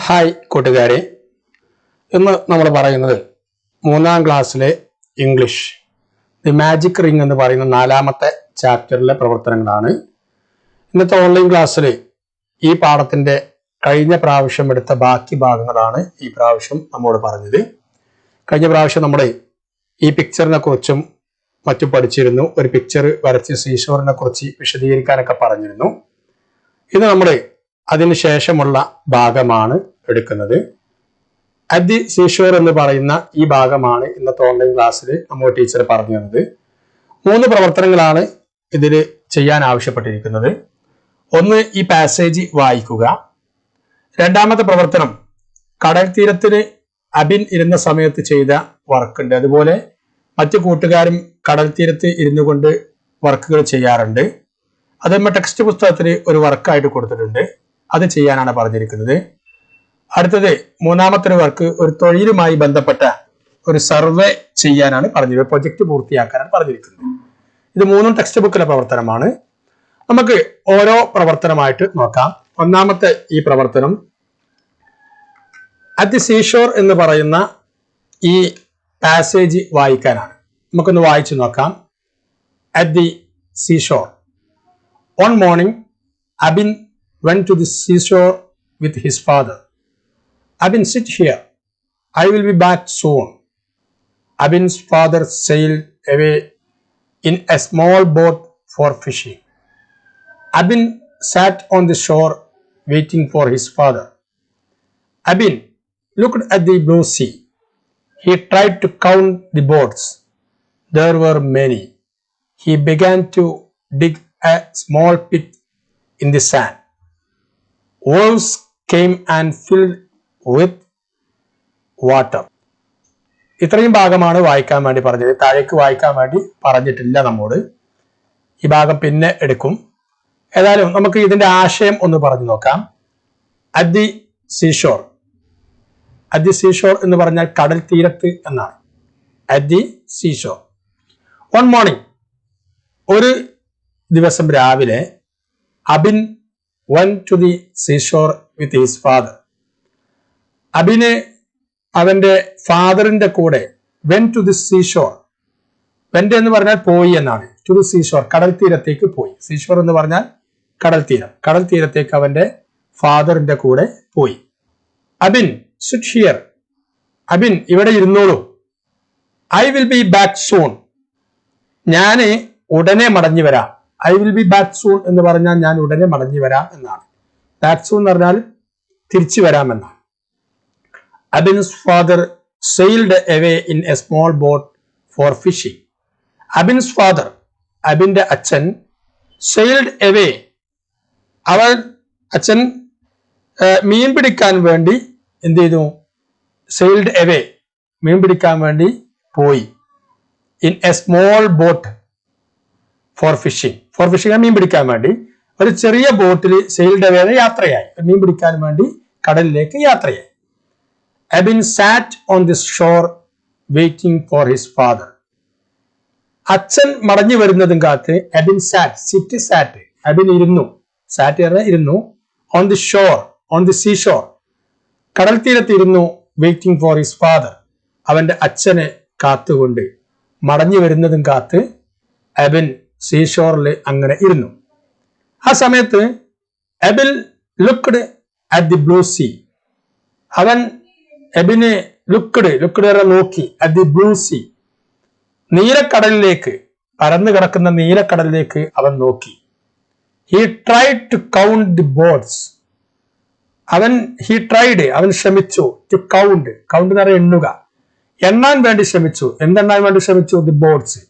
Hi കൂട്ടുകാരെ, ഇന്ന് നമ്മൾ പറയുന്നത് 3ാം ക്ലാസ്സിലെ ഇംഗ്ലീഷ് ദി മാജിക് റിംഗ് എന്ന് പറയുന്ന 4ാമത്തെ ചാപ്റ്ററിലെ പ്രവർത്തനങ്ങളാണ്. ഇന്നത്തെ ഓൺലൈൻ ക്ലാസ്സിൽ ഈ പാഠത്തിന്റെ കഴിഞ്ഞ പ്രാവശ്യം എടുത്ത ബാക്കി ഭാഗങ്ങളാണ് ഈ പ്രാവശ്യം നമ്മോട് പറഞ്ഞത്. കഴിഞ്ഞ പ്രാവശ്യം നമ്മൾ ഈ പിക്ചറിനെ കുറിച്ചും മറ്റും പഠിച്ചിരുന്നു. ഒരു പിക്ചർ വരച്ച് സീഷോറിനെ കുറിച്ച് വിശദീകരിക്കാനൊക്കെ പറഞ്ഞിരുന്നു. ഇത് നമ്മൾ അതിനുശേഷമുള്ള ഭാഗമാണ് എടുക്കുന്നത്. അറ്റ് ദി സീഷോർ എന്ന് പറയുന്ന ഈ ഭാഗമാണ് ഇന്നത്തെ ഓൺലൈൻ ക്ലാസ്സിൽ നമ്മൾ ടീച്ചർ പറഞ്ഞു തന്നത്. 3 പ്രവർത്തനങ്ങളാണ് ഇതിൽ ചെയ്യാൻ ആവശ്യപ്പെട്ടിരിക്കുന്നത്. ഒന്ന്, ഈ പാസേജ് വായിക്കുക. രണ്ടാമത്തെ പ്രവർത്തനം കടൽ തീരത്തിന് അബിൻ ഇരുന്ന സമയത്ത് ചെയ്ത വർക്കുണ്ട്. അതുപോലെ മറ്റു കൂട്ടുകാരും കടൽ തീരത്ത് ഇരുന്നു കൊണ്ട് വർക്കുകൾ ചെയ്യാറുണ്ട്. അത് നമ്മൾ ടെക്സ്റ്റ് പുസ്തകത്തിൽ ഒരു വർക്കായിട്ട് കൊടുത്തിട്ടുണ്ട്. അത് ചെയ്യാനാണ് പറഞ്ഞിരിക്കുന്നത്. അടുത്തത് 3ാമത്തെ ഒരു വർക്ക് ഒരു തൊഴിലുമായി ബന്ധപ്പെട്ട ഒരു സർവേ ചെയ്യാനാണ് പറഞ്ഞിരിക്കുന്നത്. പ്രൊജക്ട് പൂർത്തിയാക്കാനാണ് പറഞ്ഞിരിക്കുന്നത്. ഇത് 3ഉം ടെക്സ്റ്റ് ബുക്കിലെ പ്രവർത്തനമാണ്. നമുക്ക് ഓരോ പ്രവർത്തനമായിട്ട് നോക്കാം. ഒന്നാമത്തെ ഈ പ്രവർത്തനം അറ്റ് ദി സീഷോർ എന്ന് പറയുന്ന ഈ പാസേജ് വായിക്കാനാണ്. നമുക്കൊന്ന് വായിച്ചു നോക്കാം. At the seashore. On morning Abin went to the seashore with his father. Abin, sit here. I will be back soon. Abin's father sailed away in a small boat for fishing. Abin sat on the shore waiting for his father. Abin looked at the blue sea. He tried to count the boats. There were many. He began to dig a small pit in the sand. Wolves came and filled with water. ഇത്രയും ഭാഗമാണ് വായിക്കാൻ വേണ്ടി പറഞ്ഞത്. താഴേക്ക് വായിക്കാൻ വേണ്ടി പറഞ്ഞിട്ടില്ല നമ്മോട്. ഈ ഭാഗം പിന്നെ എടുക്കും. ഏതായാലും നമുക്ക് ഇതിന്റെ ആശയം ഒന്ന് പറഞ്ഞു നോക്കാം. At the seashore. At the seashore എന്ന് പറഞ്ഞാൽ കടൽ തീരത്ത് എന്നാണ്. At the seashore. One morning, ഒരു ദിവസം രാവിലെ, Abin went to the seashore with his father. അബിന് അവന്റെ ഫാദറിന്റെ കൂടെ went to the seashore. went എന്ന് പറഞ്ഞാൽ പോയി എന്നാണ്. to the seashore, കടൽ തീരത്തേക്ക് പോയി. seashore എന്ന് പറഞ്ഞാൽ കടൽ തീരം. കടൽ തീരത്തേക്ക് അവന്റെ ഫാദറിന്റെ കൂടെ പോയി. Abin, sit here. അബിൻ, ഇവിടെ ഇരുന്നോളൂ. I will be back soon. ഞാന് ഉടനെ മടങ്ങി വരാം. I will be back soon എന്ന് പറഞ്ഞാൽ ഞാൻ ഉടനെ മടങ്ങി വരാം എന്നാണ്. ബാക്ക് സൂൺ എന്ന് പറഞ്ഞാൽ തിരിച്ചു വരാം എന്നാണ്. Abin's father sailed away in a small boat for fishing. Abin's father, അബിന്റെ അച്ഛൻ, സെയിൽഡ് അവേ, അച്ഛൻ മീൻ പിടിക്കാൻ വേണ്ടി എന്ത് ചെയ്തു? സെയിൽഡ് അവേ, മീൻ പിടിക്കാൻ വേണ്ടി പോയി. In a small boat for fishing. For fishing മീൻ പിടിക്കാൻ വേണ്ടി ഒരു ചെറിയ ബോട്ടിൽ സെയിൽഡ് അവേ യാത്രയായി. മീൻ പിടിക്കാൻ വേണ്ടി കടലിലേക്ക് യാത്രയായി. Abin sat on the shore waiting for his father. അച്ഛൻ മടങ്ങി വരുന്നതും കാത്ത് Abin sat, sit sat, Abin ഇരുന്നു. സാറ്റ് പറഞ്ഞാൽ ഇരുന്നു. On the shore, on the sea shore, കടൽ തീരത്ത് ഇരുന്നു. വെയിറ്റിംഗ് ഫോർ ഹിസ് ഫാദർ, അവന്റെ അച്ഛനെ കാത്തുകൊണ്ട്, മടങ്ങി വരുന്നതും കാത്ത് അബിൻ സീഷോറിൽ അങ്ങനെ ഇരുന്നു. ആ സമയത്ത് Abin looked at the blue sea. അവൻ അബിനെ ലുക്ക്ഡ് നോക്കി. അറ്റ് ദി ബ്ലൂ സീ, നീലക്കടലിലേക്ക്, പരന്നു കിടക്കുന്ന നീലക്കടലിലേക്ക് അവൻ നോക്കി. He tried to count the boats. അവൻ ശ്രമിച്ചു. ടു കൗണ്ട് എന്ന് പറഞ്ഞാൽ എണ്ണുക, എണ്ണാൻ വേണ്ടി ശ്രമിച്ചു. എന്തെണ്ണാൻ വേണ്ടി ശ്രമിച്ചു? ദി ബോട്ട്സ്,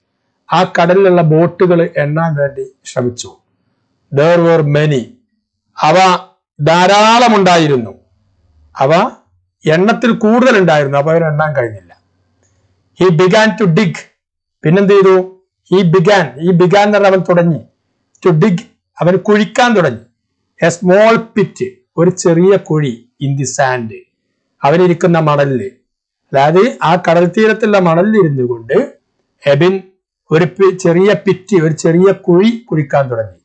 ആ കടലിലുള്ള ബോട്ടുകൾ എണ്ണാൻ വേണ്ടി ശ്രമിച്ചു. There were many. അവ ധാരാളം ഉണ്ടായിരുന്നു. അവ എണ്ണത്തിൽ കൂടുതൽ ഉണ്ടായിരുന്നു. അപ്പൊ അവന് എണ്ണാൻ കഴിഞ്ഞില്ല. He began to dig. പിന്നെന്ത് ചെയ്തു? He began എന്ന് പറഞ്ഞാൽ അവൻ തുടങ്ങി. To dig, അവൻ കുഴിക്കാൻ തുടങ്ങി. A small pit, ഒരു ചെറിയ കുഴി. In the sand, അവനിരിക്കുന്ന മണലില്, അതായത് ആ കടൽ തീരത്തുള്ള മണലിൽ ഇരുന്നു കൊണ്ട് എബിൻ ഒരു ചെറിയ പിറ്റ്, ഒരു ചെറിയ കുഴി കുഴിക്കാൻ തുടങ്ങി.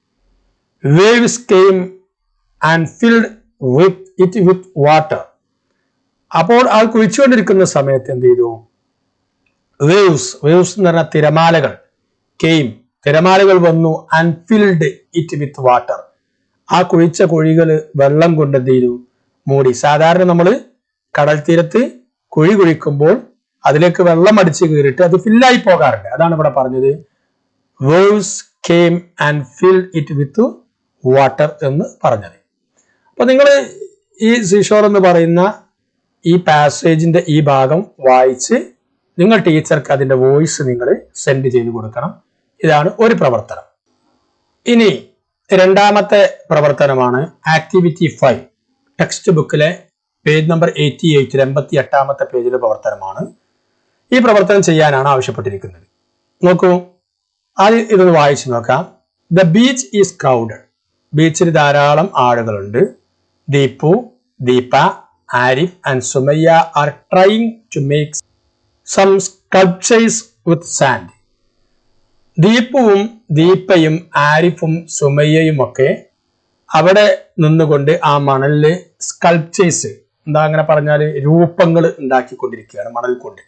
Waves came and filled it with water. അപ്പോൾ അത് കുഴിച്ചുകൊണ്ടിരിക്കുന്ന സമയത്ത് എന്ത് ചെയ്തു? വേവ്സ് എന്ന് പറഞ്ഞാൽ തിരമാലകൾ തിരമാലകൾ വന്നു and filled it with water. ആ കുഴിച്ച കുഴികൾ വെള്ളം കൊണ്ട് എന്ത് ചെയ്തു? മൂടി. സാധാരണ നമ്മൾ കടൽ തീരത്ത് കുഴി കുഴിക്കുമ്പോൾ അതിലേക്ക് വെള്ളം അടിച്ച് കയറിയിട്ട് അത് ഫില്ലായി പോകാറുണ്ട്. അതാണ് ഇവിടെ പറഞ്ഞത് waves came and filled it with water എന്ന് പറഞ്ഞത്. അപ്പൊ നിങ്ങൾ ഈ സീഷോർ എന്ന് പറയുന്ന ഈ പാസേജിന്റെ ഈ ഭാഗം വായിച്ച് നിങ്ങൾ ടീച്ചർക്ക് അതിന്റെ വോയിസ് നിങ്ങൾ സെൻഡ് ചെയ്ത് കൊടുക്കണം. ഇതാണ് ഒരു പ്രവർത്തനം. ഇനി രണ്ടാമത്തെ പ്രവർത്തനമാണ് ആക്ടിവിറ്റി 5. ടെക്സ്റ്റ് ബുക്കിലെ പേജ് നമ്പർ 88 88ാമത്തെ പേജിലെ പ്രവർത്തനമാണ്. ഈ പ്രവർത്തനം ചെയ്യാനാണ് ആവശ്യപ്പെട്ടിരിക്കുന്നത്. നോക്കൂ, ആദ്യം ഇതൊന്ന് വായിച്ചു നോക്കാം. The beach is crowded. ബീച്ചിൽ ധാരാളം ആളുകളുണ്ട്. Deepu, Deepa, Arif and Sumayya are trying to make some sculptures with sand. ദീപുവും ദീപയും ആരിഫും സുമയ്യയും ഒക്കെ അവിടെ നിന്നുകൊണ്ട് ആ മണലില് സ്കൾപ്ചേഴ്സ്, എന്താ അങ്ങനെ പറഞ്ഞാൽ രൂപങ്ങൾ ഉണ്ടാക്കിക്കൊണ്ടിരിക്കുകയാണ് മണൽ കൊണ്ട്.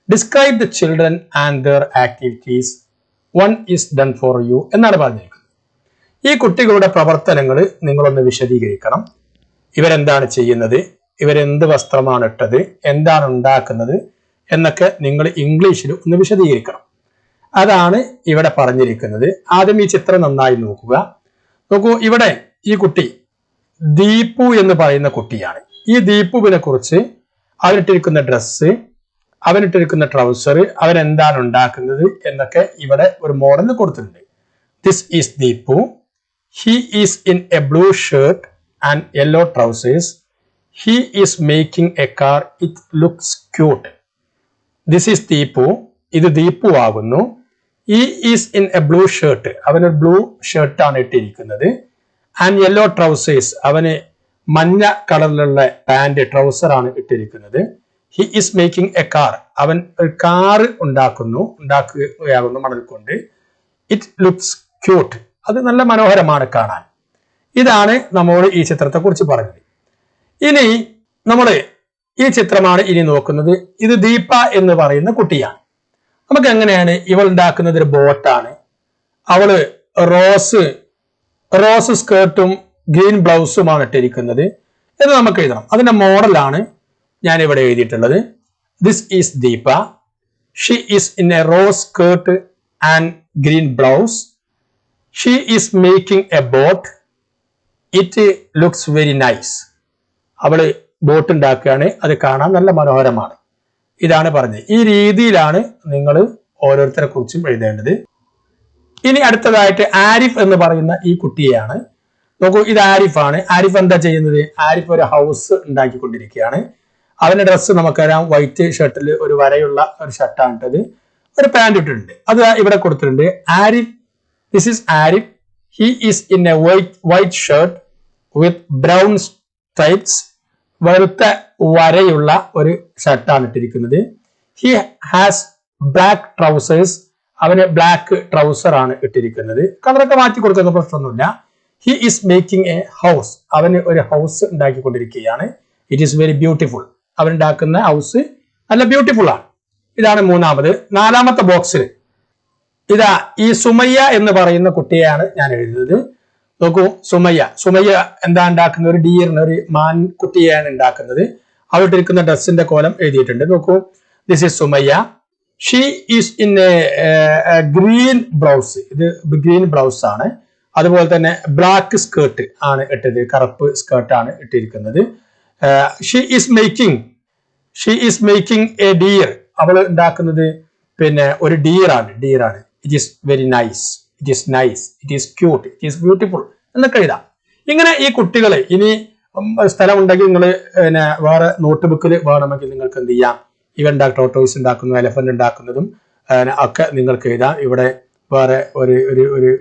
Describe the children and their activities. One is done for you എന്നാണ് പറഞ്ഞിരിക്കുന്നത്. ഈ കുട്ടികളുടെ പ്രവർത്തനങ്ങൾ നിങ്ങളൊന്ന് വിശദീകരിക്കണം. ഇവരെന്താണ് ചെയ്യുന്നത്, ഇവരെന്ത് വസ്ത്രമാണ് ഇട്ടത്, എന്താണ് ഉണ്ടാക്കുന്നത് എന്നൊക്കെ നിങ്ങൾ ഇംഗ്ലീഷിൽ ഒന്ന് വിശദീകരിക്കണം. അതാണ് ഇവിടെ പറഞ്ഞിരിക്കുന്നത്. ആദ്യം ഈ ചിത്രം നന്നായി നോക്കുക. നോക്കൂ, ഇവിടെ ഈ കുട്ടി ദീപു എന്ന് പറയുന്ന കുട്ടിയാണ്. ഈ ദീപുവിനെ കുറിച്ച് അവനിട്ടിരിക്കുന്ന ഡ്രസ്സ്, അവനിട്ടിരിക്കുന്ന ട്രൗസർ, അവനെന്താണ് ഉണ്ടാക്കുന്നത് എന്നൊക്കെ ഇവിടെ ഒരു മോഡൽ കൊടുത്തിട്ടുണ്ട്. This is Deepu. He is in A blue shirt and yellow trousers. He is making A car. It looks cute. This is Deepu. ഇത് ദീപു ആകുന്നു. ഈ is in A blue shirt. അവനൊരു ബ്ലൂ ഷർട്ടാണ് ഇട്ടിരിക്കുന്നത്. And yellow trousers. അവന് മഞ്ഞ കളറിലുള്ള pant trouser ആണ് ഇട്ടിരിക്കുന്നത്. He is making A car. അവൻ ഒരു കാർ ഉണ്ടാക്കുകയാകുന്നു മണൽ കൊണ്ട്. It looks cute. അത് നല്ല മനോഹരമാണ് കാണാൻ. ഇതാണ് നമ്മൾ ഈ ചിത്രത്തെ കുറിച്ച് പറഞ്ഞത്. ഇനി നമ്മൾ ഈ ചിത്രമാണ് ഇനി നോക്കുന്നത്. ഇത് ദീപ എന്ന് പറയുന്ന കുട്ടിയാണ്. നമുക്ക് എങ്ങനെയാണ് ഇവൾ ഉണ്ടാക്കുന്നത്? ഒരു ബോട്ടാണ്. അവള് റോസ് സ്കേർട്ടും ഗ്രീൻ ബ്ലൗസുമാണ് ഇട്ടിരിക്കുന്നത് എന്ന് നമുക്ക് എഴുതണം. അതിന്റെ മോഡലാണ് ഞാൻ ഇവിടെ എഴുതിയിട്ടുള്ളത്. This is Deepa. She is in A rose skirt and green blouse. She is making A boat. It looks very nice. അവള് ബോട്ട് ഉണ്ടാക്കുകയാണ്. അത് കാണാൻ നല്ല മനോഹരമാണ്. ഇതാണ് പറഞ്ഞത്. ഈ രീതിയിലാണ് നിങ്ങൾ ഓരോരുത്തരെ കുറിച്ചും എഴുതേണ്ടത്. ഇനി അടുത്തതായിട്ട് ആരിഫ് എന്ന് പറയുന്ന ഈ കുട്ടിയെയാണ്. നോക്കൂ, ഇത് ആരിഫാണ്. ആരിഫ് എന്താ ചെയ്യുന്നത്? ആരിഫ് ഒരു ഹൗസ് ഉണ്ടാക്കിക്കൊണ്ടിരിക്കുകയാണ്. അവന്റെ ഡ്രസ്സ് നമുക്കറിയാം, വൈറ്റ് ഷർട്ടിൽ ഒരു വരയുള്ള ഒരു ഷർട്ടാണ് ഇട്ടത്. ഒരു പാന്റ് ഇട്ടിട്ടുണ്ട്. അത് ഇവിടെ കൊടുത്തിട്ടുണ്ട്. Arif, this is Arif. He is in a white shirt with brown stripes. വെളുത്ത വരയുള്ള ഒരു ഷർട്ടാണ് ഇട്ടിരിക്കുന്നത്. He has black trousers. അവന് ബ്ലാക്ക് ട്രൗസർ ആണ് ഇട്ടിരിക്കുന്നത്. കളറൊക്കെ മാറ്റി കൊടുക്കുന്ന പ്രശ്നമൊന്നുമില്ല. He is making a house. അവന് ഒരു ഹൗസ് ഉണ്ടാക്കിക്കൊണ്ടിരിക്കുകയാണ്. It is very beautiful. അവൻ ഉണ്ടാക്കുന്ന ഹൗസ് നല്ല ബ്യൂട്ടിഫുൾ ആണ്. ഇതാണ് മൂന്നാമത്. നാലാമത്തെ ബോക്സിൽ ഇതാ ഈ സുമയ്യ എന്ന് പറയുന്ന കുട്ടിയെയാണ് ഞാൻ എഴുതുന്നത്. നോക്കൂ, സുമയ്യ എന്താ ഉണ്ടാക്കുന്നത്? ഒരു ഡിയറിന്, ഒരു മാൻകുട്ടിയെയാണ് ഉണ്ടാക്കുന്നത്. അവളിട്ടിരിക്കുന്ന ഡ്രസ്സിന്റെ കോലം എഴുതിയിട്ടുണ്ട്. നോക്കൂ, this is Sumayya. She is in A green blouse. ഇത് ഗ്രീൻ ബ്ലൗസ് ആണ്. അതുപോലെ തന്നെ ബ്ലാക്ക് സ്കേർട്ട് ആണ് ഇട്ടത്. കറുപ്പ് സ്കേർട്ടാണ് ഇട്ടിരിക്കുന്നത്. She is making a deer. അവൾ ഉണ്ടാക്കുന്നത് പിന്നെ ഒരു ഡിയറാണ്. It is very nice. It is nice. It is cute. It is beautiful എന്നൊക്കെ എഴുതാം. ഇങ്ങനെ ഈ കുട്ടികളെ, ഇനി സ്ഥലം ഉണ്ടെങ്കിൽ നിങ്ങൾ പിന്നെ വേറെ നോട്ട് ബുക്കിൽ വേണമെങ്കിൽ നിങ്ങൾക്ക് എന്ത് ചെയ്യാം, ഇവൻ ടോട്ടോയ്സ് ഉണ്ടാക്കുന്നു, എലഫന്റ് ഉണ്ടാക്കുന്നതും ഒക്കെ നിങ്ങൾക്ക് എഴുതാം. ഇവിടെ വേറെ ഒരു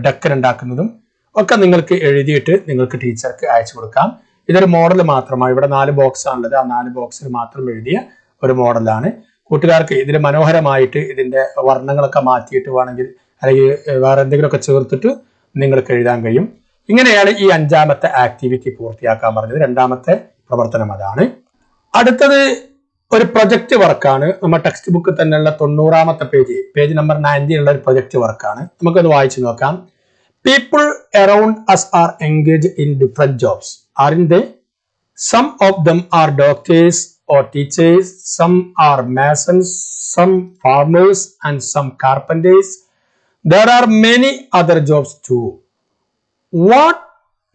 ഡക്കൻ ഉണ്ടാക്കുന്നതും ഒക്കെ നിങ്ങൾക്ക് എഴുതിയിട്ട് നിങ്ങൾക്ക് ടീച്ചർക്ക് അയച്ചു കൊടുക്കാം. ഇതൊരു മോഡൽ മാത്രമാണ്. ഇവിടെ 4 ബോക്സ് ആണുള്ളത്. ആ 4 ബോക്സിൽ മാത്രം എഴുതിയ ഒരു മോഡലാണ്. കൂട്ടുകാർക്ക് ഇതിൽ മനോഹരമായിട്ട് ഇതിന്റെ വർണ്ണങ്ങളൊക്കെ മാറ്റിയിട്ട് വേണമെങ്കിൽ അല്ലെങ്കിൽ വേറെ എന്തെങ്കിലുമൊക്കെ ചേർത്തിട്ട് നിങ്ങൾക്ക് എഴുതാൻ കഴിയും. ഇങ്ങനെയാണ് ഈ 5ാമത്തെ ആക്ടിവിറ്റി പൂർത്തിയാക്കാൻ പറഞ്ഞത്. 2ാമത്തെ പ്രവർത്തനം അതാണ്. അടുത്തത് ഒരു പ്രൊജക്ട് വർക്കാണ്. നമ്മുടെ ടെക്സ്റ്റ് ബുക്ക് തന്നെയുള്ള 90ാമത്തെ പേജ് നമ്പർ 90 ഉള്ള ഒരു പ്രൊജക്ട് വർക്കാണ്. നമുക്കത് വായിച്ചു നോക്കാം. People around us are engage in different jobs. Are in they? Some of them are doctors or teachers, some are masons, some farmers, and some carpenters. There are many other jobs too. What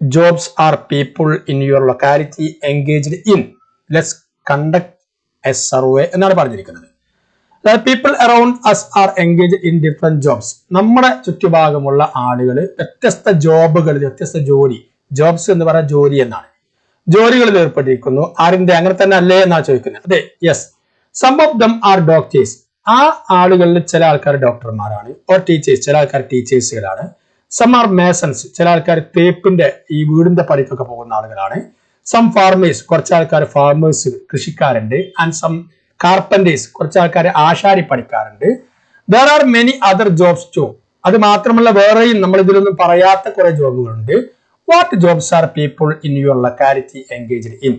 jobs are people in your locality engaged in? Let's conduct a survey. എന്നാണ് പറഞ്ഞിരിക്കുന്നത്. People around us are engaged in different jobs. നമ്മുടെ ചുറ്റുഭാഗമുള്ള ആളുകൾ വ്യത്യസ്ത ജോബുകളിൽ, വ്യത്യസ്ത ജോലി, jobs എന്ന് പറഞ്ഞാൽ ജോലി എന്നാണ്, ജോലികളിൽ ഏർപ്പെട്ടിരിക്കുന്നു. ആരിന്റെ? അങ്ങനെ തന്നെ അല്ലേ എന്നാ ചോദിക്കുന്നത്. അതെ, yes. Some of them are doctors. ആ ആളുകളിൽ ചില ആൾക്കാർ ഡോക്ടർമാരാണ്. ഓർ ടീച്ചേഴ്സ്, ചില ആൾക്കാർ ടീച്ചേഴ്സുകളാണ്. സം ആർ മേസൺസ്, ചില ആൾക്കാർ തേപ്പിന്റെ ഈ വീടിന്റെ പണിക്കൊക്കെ പോകുന്ന ആളുകളാണ്. സം ഫാർമേഴ്സ്, കുറച്ച് ആൾക്കാർ ഫാർമേഴ്സ്, കൃഷിക്കാരുണ്ട്. ആൻഡ് സം കാർപ്പന്റേഴ്സ്, കുറച്ച് ആൾക്കാർ ആശാരി പണിക്കാരുണ്ട്. There are many other jobs too. അത് മാത്രമല്ല വേറെയും നമ്മൾ ഇതിലൊന്നും പറയാത്ത കുറെ ജോബുകളുണ്ട്. What jobs are people in your locality engaged in?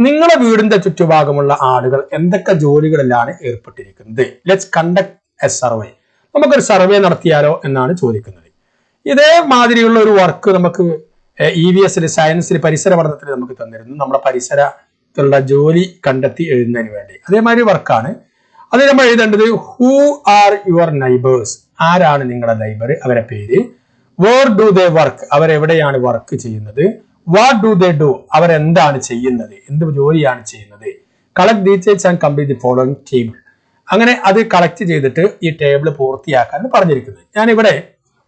നിങ്ങളുടെ വീടിന്റെ ചുറ്റുഭാഗമുള്ള ആളുകൾ എന്തൊക്കെ ജോലികളിലാണ് ഏർപ്പെട്ടിരിക്കുന്നത്? Let's conduct a survey. നമുക്കൊരു സർവേ നടത്തിയാലോ എന്നാണ് ചോദിക്കുന്നത്. ഇതേമാതിരിയുള്ള ഒരു വർക്ക് നമുക്ക് EVS സയൻസിൽ പരിസര പഠനത്തിൽ നമുക്ക് തന്നിരുന്നു. നമ്മുടെ പരിസരത്തുള്ള ജോലി കണ്ടെത്തി എഴുതുന്നതിന് വേണ്ടി അതേമാതിരി വർക്കാണ്. അത് നമ്മൾ എഴുതേണ്ടത് ഹൂ ആർ യുവർ നൈബേഴ്സ്. ആരാണ് നിങ്ങളുടെ നൈബർ? അവരെ പേര്. Where do they work? അവരെവിടെയാണ് വർക്ക് ചെയ്യുന്നത്? What do they do? അവരെന്താണ് ചെയ്യുന്നത്? എന്ത് ജോലിയാണ് ചെയ്യുന്നത്? Collect details and complete the following table. അങ്ങനെ അത് കളക്ട് ചെയ്തിട്ട് ഈ ടേബിൾ പൂർത്തിയാക്കാൻ പറഞ്ഞിരിക്കുന്നത്. ഞാനിവിടെ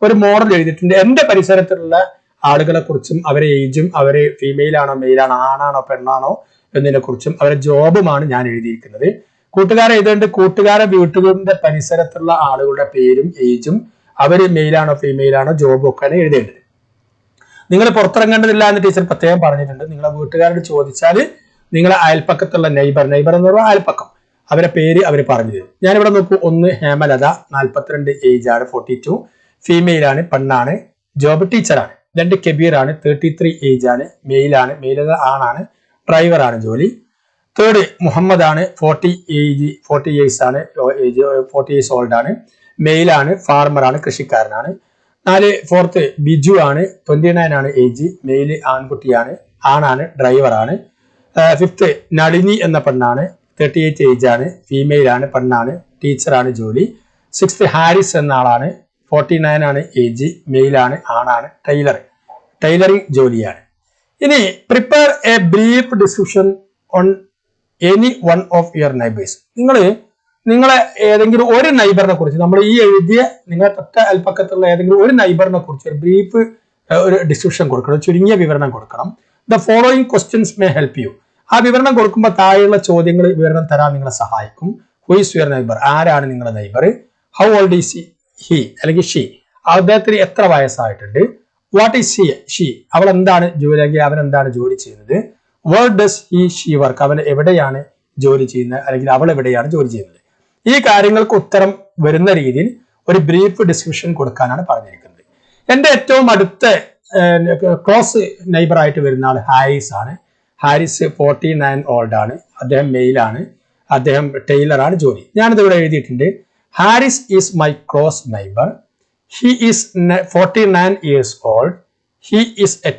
ഒരു മോഡൽ എഴുതിയിട്ടുണ്ട്. എന്റെ പരിസരത്തുള്ള ആളുകളെ കുറിച്ചും അവരെ ഏജും, അവരെ ഫീമെയിൽ ആണോ മെയിൽ ആണോ ആണാണോ പെണ്ണാണോ എന്നതിനെ കുറിച്ചും അവരെ ജോബുമാണ് ഞാൻ എഴുതിയിരിക്കുന്നത്. കൂട്ടുകാരെ എഴുതേണ്ട കൂട്ടുകാരെ വീട്ടുകളുടെ പരിസരത്തുള്ള ആളുകളുടെ പേരും ഏജും, അവര് മെയിലാണോ ഫീമെയിൽ ആണോ ജോബും ഒക്കെയാണ് എഴുതേണ്ടത്. നിങ്ങൾ പുറത്തിറങ്ങേണ്ടതില്ല എന്ന് ടീച്ചർ പ്രത്യേകം പറഞ്ഞിട്ടുണ്ട്. നിങ്ങളെ വീട്ടുകാരോട് ചോദിച്ചാൽ നിങ്ങളെ അയൽപ്പക്കത്തുള്ള നൈബർ എന്ന് പറഞ്ഞാൽ അയൽപ്പക്കം, അവരെ പേര് അവർ പറഞ്ഞു തരും. ഞാനിവിടെ നോക്കൂ. 1 ഹേമലത, 42 ഏജ് ആണ്, 42, ഫീമെയിൽ ആണ്, പെണ്ണാണ്, ജോബ് ടീച്ചറാണ്. 2 കബീർ ആണ്, 33 ഏജ് ആണ്, മെയിലാണ്, മെയിലത ആണാണ്, ഡ്രൈവറാണ് ജോലി. 3 മുഹമ്മദ് ആണ്, 40 ഇയേഴ്സ് ആണ്, 40 ഇയേഴ്സ് ഓൾഡ് ആണ്, മെയിലാണ്, ഫാർമറാണ്, കൃഷിക്കാരനാണ്. 4th ബിജു ആണ്, 29 ആണ് ഏജ്, മെയിൽ ആൺകുട്ടിയാണ്, ആണാണ്, ഡ്രൈവറാണ്. 5th നളിനി എന്ന പെണ്ണാണ്, 38 ഏജ് ആണ്, ഫീമെയിൽ ആണ്, പെണ്ണാണ്, ടീച്ചറാണ് ജോലി. 6th ഹാരിസ് എന്ന ആളാണ്, 49 ആണ് ഏജ്, മെയിലാണ്, ആണാണ്, ടൈലറിംഗ് ജോലിയാണ്. ഇനി prepare a brief description on any one of your neighbours. നിങ്ങളെ ഏതെങ്കിലും ഒരു നൈബറിനെ കുറിച്ച്, നമ്മൾ ഈ എഴുതിയ നിങ്ങളെ തൊട്ട അയൽപ്പക്കത്തുള്ള ഏതെങ്കിലും ഒരു നൈബറിനെ കുറിച്ച് ഒരു ബ്രീഫ് ഒരു ഡിസ്ക്രിപ്ഷൻ കൊടുക്കണം, ചുരുങ്ങിയ വിവരണം കൊടുക്കണം. The following questions may help you. ആ വിവരണം കൊടുക്കുമ്പോൾ താഴെയുള്ള ചോദ്യങ്ങൾ വിവരണം തരാൻ നിങ്ങളെ സഹായിക്കും. Who is your neighbour? ആരാണ് നിങ്ങളുടെ neighbour? How old is he അല്ലെങ്കിൽ ഷീ? അദ്ദേഹത്തിന് എത്ര വയസ്സായിട്ടുണ്ട്? What is she? അവൾ എന്താണ് ജോലി, അല്ലെങ്കിൽ അവൻ എന്താണ് ജോലി ചെയ്യുന്നത്? Where does she work? അവൻ എവിടെയാണ് ജോലി ചെയ്യുന്നത്, അല്ലെങ്കിൽ അവൾ എവിടെയാണ് ജോലി ചെയ്യുന്നത്? ഈ കാര്യങ്ങൾക്ക് ഉത്തരം വരുന്ന രീതിയിൽ ഒരു ബ്രീഫ് ഡിസ്ക്രിപ്ഷൻ കൊടുക്കാനാണ് പറഞ്ഞിരിക്കുന്നത്. എന്റെ ഏറ്റവും അടുത്ത ക്ലോസ് നൈബർ ആയിട്ട് വരുന്ന ആൾ ഹാരിസ് ആണ്. ഹാരിസ് 49 ഓൾഡ് ആണ്, അദ്ദേഹം മെയിലാണ്, അദ്ദേഹം ടൈലറാണ് ജോലി. ഞാനിത് ഇവിടെ എഴുതിയിട്ടുണ്ട്. Haris is my close neighbour. He is 49 years old. He is a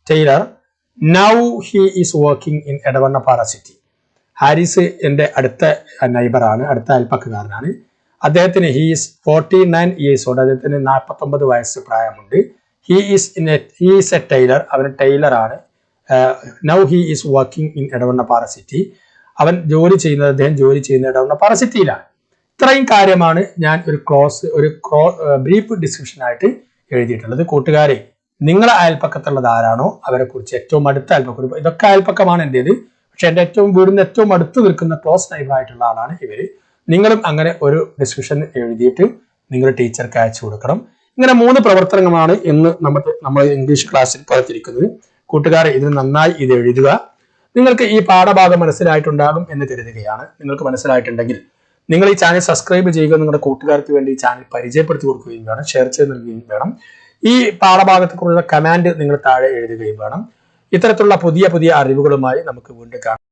tailor. Now he is working in Edavannappara city. Haris എൻ്റെ അടുത്ത നൈബറാണ്, അടുത്ത അയൽപ്പക്കാരനാണ്. അദ്ദേഹത്തിന് ഹി ഈസ് 49 ഇയേഴ്സ് ഓൾഡ്, അദ്ദേഹത്തിന് 49 വയസ്സ് പ്രായമുണ്ട്. ഹി ഈസ് എ ടൈലർ, അവൻ ടൈലറാണ്. Now he is working in Edavannappara city. അദ്ദേഹം ജോലി ചെയ്യുന്ന എടവണ്ണപ്പാറ സിറ്റിയിലാണ്. ഇത്രയും കാര്യമാണ് ഞാൻ ഒരു ബ്രീഫ് ഡിസ്ക്രിപ്ഷൻ ആയിട്ട് എഴുതിയിട്ടുള്ളത്. കൂട്ടുകാരെ, നിങ്ങളെ അയൽപ്പക്കത്തുള്ളത് ആരാണോ അവരെ കുറിച്ച് ഏറ്റവും അടുത്ത അയൽപ്പക്കം, ഇതൊക്കെ അയൽപ്പക്കമാണ് എൻ്റേത്, പക്ഷെ എൻ്റെ വീടിന് ഏറ്റവും അടുത്ത് നിൽക്കുന്ന ക്ലോസ് നൈബർ ആയിട്ടുള്ള ആളാണ് ഇവര്. നിങ്ങളും അങ്ങനെ ഒരു ഡിസ്ക്രിപ്ഷൻ എഴുതിയിട്ട് നിങ്ങൾ ടീച്ചർക്ക് അയച്ചു കൊടുക്കണം. ഇങ്ങനെ 3 പ്രവർത്തനങ്ങളാണ് ഇന്ന് നമ്മൾ ഇംഗ്ലീഷ് ക്ലാസ്സിൽ പറഞ്ഞിരിക്കുന്നത്. കൂട്ടുകാരെ, ഇത് നന്നായി ഇത് എഴുതുക. നിങ്ങൾക്ക് ഈ പാഠഭാഗം മനസ്സിലായിട്ടുണ്ടാകും എന്ന് കരുതുകയാണ്. നിങ്ങൾക്ക് മനസ്സിലായിട്ടുണ്ടെങ്കിൽ നിങ്ങൾ ഈ ചാനൽ സബ്സ്ക്രൈബ് ചെയ്യുക, നിങ്ങളുടെ കൂട്ടുകാർക്ക് വേണ്ടി ഈ ചാനൽ പരിചയപ്പെടുത്തി കൊടുക്കുകയും വേണം, ഷെയർ ചെയ്ത് നൽകുകയും വേണം. ഈ പാഠഭാഗത്തെക്കുറിച്ചുള്ള കമാൻഡ് നിങ്ങൾ താഴെ എഴുതുകയും വേണം. ഇത്തരത്തിലുള്ള പുതിയ അറിവുകളുമായി നമുക്ക് വീണ്ടും കാണാം.